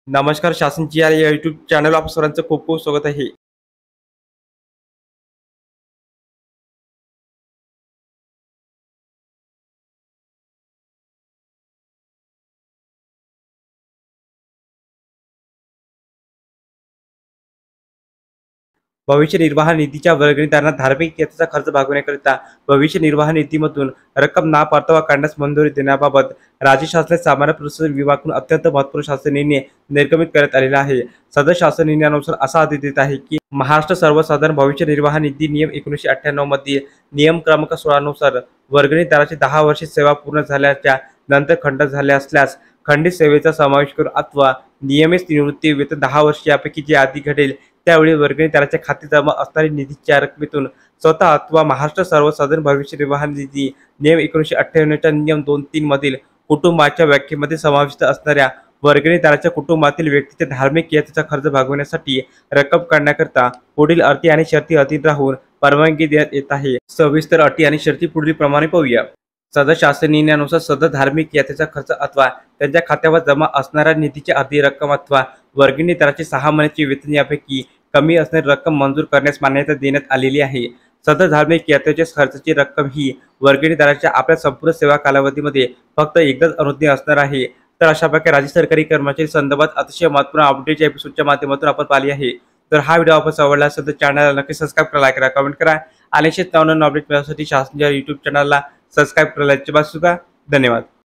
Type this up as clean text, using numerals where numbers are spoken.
नमस्कार. शासनची या YouTube channel आप सर्वांचं खूप खूप स्वागत आहे. भविष्य निर्वाह निधीच्या वर्गणीदारांना धार्मिक यात्रेचा खर्च भागवण्याकरिता भविष्य निर्वाह निधीमधून रक्कम ना परतावा काढण्यास मंजुरी देण्याबाबत राज्य शासनाचे सामान्य प्रशासन विभागाकडून अत्यंत महत्त्वपूर्ण शासन निर्णय निर्गमित करण्यात आलेला आहे. सदर शासन निर्णयानुसार असा आदेश देत आहे की महाराष्ट्र सर्वसाधारण भविष्य निर्वाह निधी नियम 1998 मध्ये नियम क्रमांक 16 नुसार वर्गणीदाराची 10 वर्षे सेवा पूर्ण झाल्याच्या नंतर खंड झाले असल्यास खंडित सेवेचा समावेश करून अथवा नियमित निवृत्ती वेतन 10 वर्ष यापैकी जे आधी घडेल त्यावेळी वर्गणीदाराच्या खाती जमा असणारी निधीच्या रकमेतून स्वतः अथवा महाराष्ट्र सर्वसाधारण भविष्य निर्वाह निधी नियम 1998च्या नियम 2-3 मधील कुटुंबाच्या व्याख्येमध्ये समाविष्ट असणाऱ्या वर्गणीदाराच्या कुटुंबातील व्यक्तीच्या धार्मिक यात्रेचा खर्च भागवण्यासाठी रक्कम काढण्याकरता पुढील अटी आणि शर्ती अधीन राहून परवानगी देण्यात येत आहे. सविस्तर अटी आणि शर्ती पुढील प्रमाणे पाहूया. सदर शासन निर्णयानुसार सदर धार्मिक यात्रेचा खर्च अथवा त्यांच्या खात्यावर जमा असणाऱ्या निधीची अर्धी रक्कम अथवा वर्गणीदाराची 6 महिन्याची वेतन यापैकी कमी असणारी रक्कम मंजूर करण्यास मान्यता देण्यात आलेली आहे. सदर धार्मिक यात्रेच्या खर्चाची रक्कम ही वर्गणीदाराच्या आपल्या संपूर्ण सेवा कालावधीमध्ये फक्त एकदाच अनुज्ञेय असणार आहे. तर अशा प्रकारे राज्य सरकारी कर्मचारी संदर्भात अतिशय महत्त्वपूर्ण अपडेट या एपिसोडच्या माध्यमातून आपण पाहिली आहे. तर हा व्हिडिओ आपण आवडला असेल तर चॅनलला नक्की सबस्क्राईब करा, लाईक करा, कमेंट करा आणि असेच नवनवीन अपडेट मिळवण्यासाठी शासनाच्या यूट्यूब चॅनलला सबस्क्राईब करायला अजिबात विसरू नका. धन्यवाद.